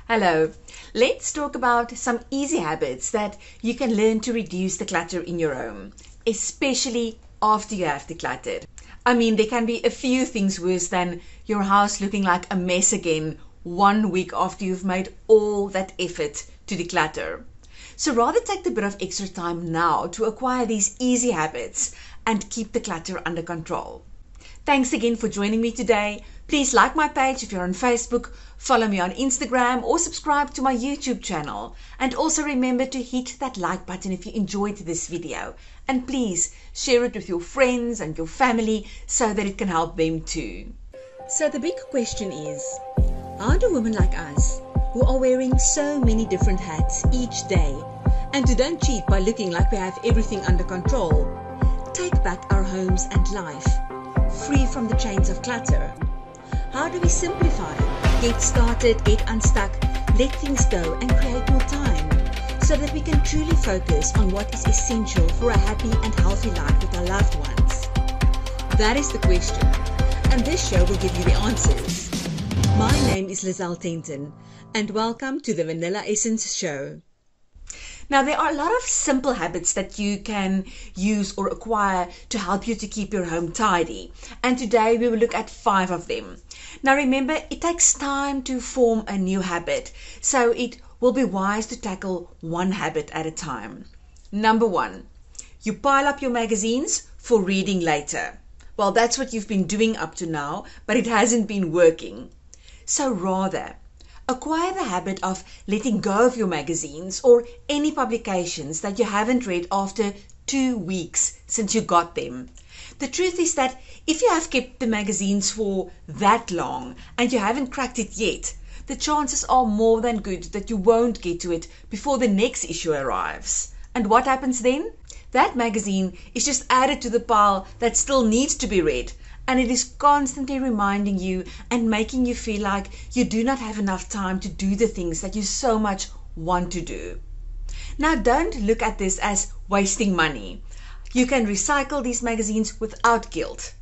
Hello, let's talk about some easy habits that you can learn to reduce the clutter in your home, especially after you have decluttered. I mean, there can be a few things worse than your house looking like a mess again 1 week after you've made all that effort to declutter. So rather take a bit of extra time now to acquire these easy habits and keep the clutter under control. Thanks again for joining me today. Please like my page if you're on Facebook, follow me on Instagram, or subscribe to my YouTube channel. And also remember to hit that like button if you enjoyed this video. And please share it with your friends and your family so that it can help them too. So the big question is, how do women like us, who are wearing so many different hats each day, and who don't cheat by looking like we have everything under control, take back our homes and life, free from the chains of clutter? How do we simplify, get started, get unstuck, let things go and create more time so that we can truly focus on what is essential for a happy and healthy life with our loved ones? That is the question, and this show will give you the answers. My name is Lizelle Tenton, and welcome to the Vanilla Essence Show. Now, there are a lot of simple habits that you can use or acquire to help you to keep your home tidy. And today we will look at 5 of them. Now remember, it takes time to form a new habit, so it will be wise to tackle one habit at a time. Number 1, you pile up your magazines for reading later. Well, that's what you've been doing up to now, but it hasn't been working. So rather, acquire the habit of letting go of your magazines or any publications that you haven't read after 2 weeks since you got them. The truth is that if you have kept the magazines for that long and you haven't cracked it yet, the chances are more than good that you won't get to it before the next issue arrives. And what happens then? That magazine is just added to the pile that still needs to be read, and it is constantly reminding you and making you feel like you do not have enough time to do the things that you so much want to do. Now, don't look at this as wasting money. You can recycle these magazines without guilt.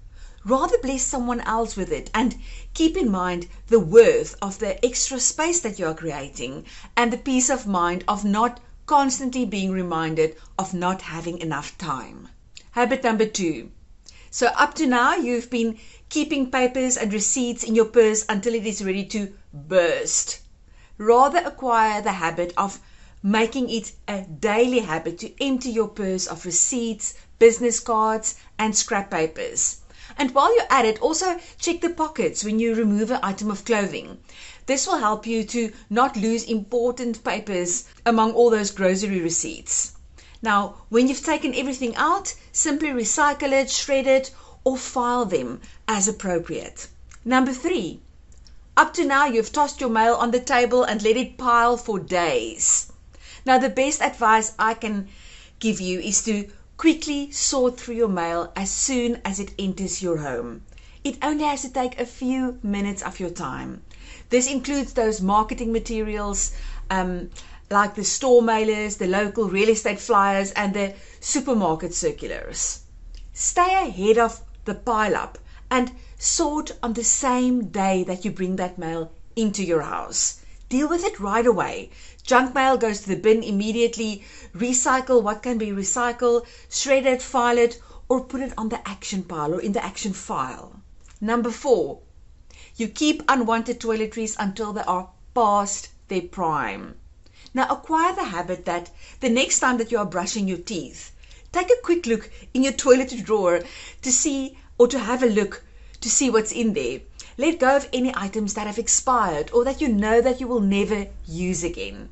Rather bless someone else with it and keep in mind the worth of the extra space that you are creating and the peace of mind of not constantly being reminded of not having enough time. Habit number 2. So up to now, you've been keeping papers and receipts in your purse until it is ready to burst. Rather acquire the habit of making it a daily habit to empty your purse of receipts, business cards, and scrap papers. And while you're at it, also check the pockets when you remove an item of clothing. This will help you to not lose important papers among all those grocery receipts. Now, when you've taken everything out, simply recycle it, shred it, or file them as appropriate. Number 3, up to now you've tossed your mail on the table and let it pile for days. Now, the best advice I can give you is to quickly sort through your mail as soon as it enters your home. It only has to take a few minutes of your time. This includes those marketing materials, like the store mailers, the local real estate flyers, and the supermarket circulars. Stay ahead of the pile-up and sort on the same day that you bring that mail into your house. Deal with it right away. Junk mail goes to the bin immediately. Recycle what can be recycled, shred it, file it, or put it on the action pile or in the action file. Number 4, you keep unwanted toiletries until they are past their prime. Now, acquire the habit that the next time that you are brushing your teeth, take a quick look in your toiletry drawer to see, or to have a look to see what's in there. Let go of any items that have expired or that you know that you will never use again.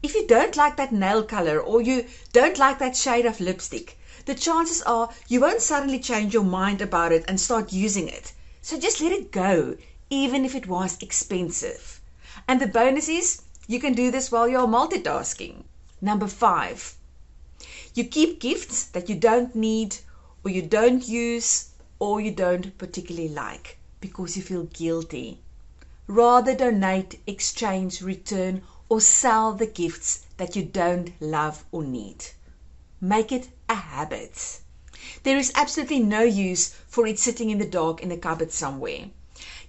If you don't like that nail color or you don't like that shade of lipstick, the chances are you won't suddenly change your mind about it and start using it. So just let it go, even if it was expensive. And the bonus is, you can do this while you're multitasking. Number 5, you keep gifts that you don't need or you don't use or you don't particularly like because you feel guilty. Rather donate, exchange, return, or sell the gifts that you don't love or need. Make it a habit. There is absolutely no use for it sitting in the dark in a cupboard somewhere.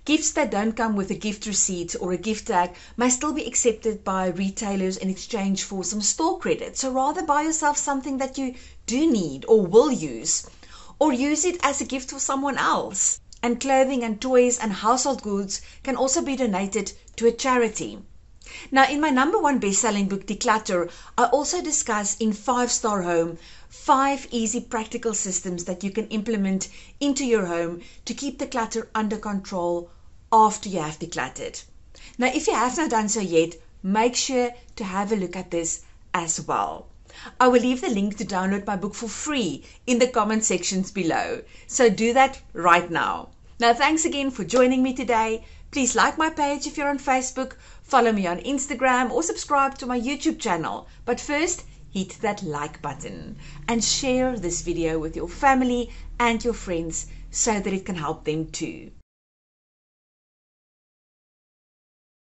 Gifts that don't come with a gift receipt or a gift tag may still be accepted by retailers in exchange for some store credit. So rather buy yourself something that you do need or will use, or use it as a gift for someone else. And clothing and toys and household goods can also be donated to a charity. Now, in my #1 best-selling book, Declutter, I also discuss in 5-Star Home 5 easy practical systems that you can implement into your home to keep the clutter under control after you have decluttered. Now, if you have not done so yet, make sure to have a look at this as well. I will leave the link to download my book for free in the comment sections below, so do that right now. Now, thanks again for joining me today. Please like my page if you're on Facebook, follow me on Instagram, or subscribe to my YouTube channel. But first, hit that like button and share this video with your family and your friends so that it can help them too.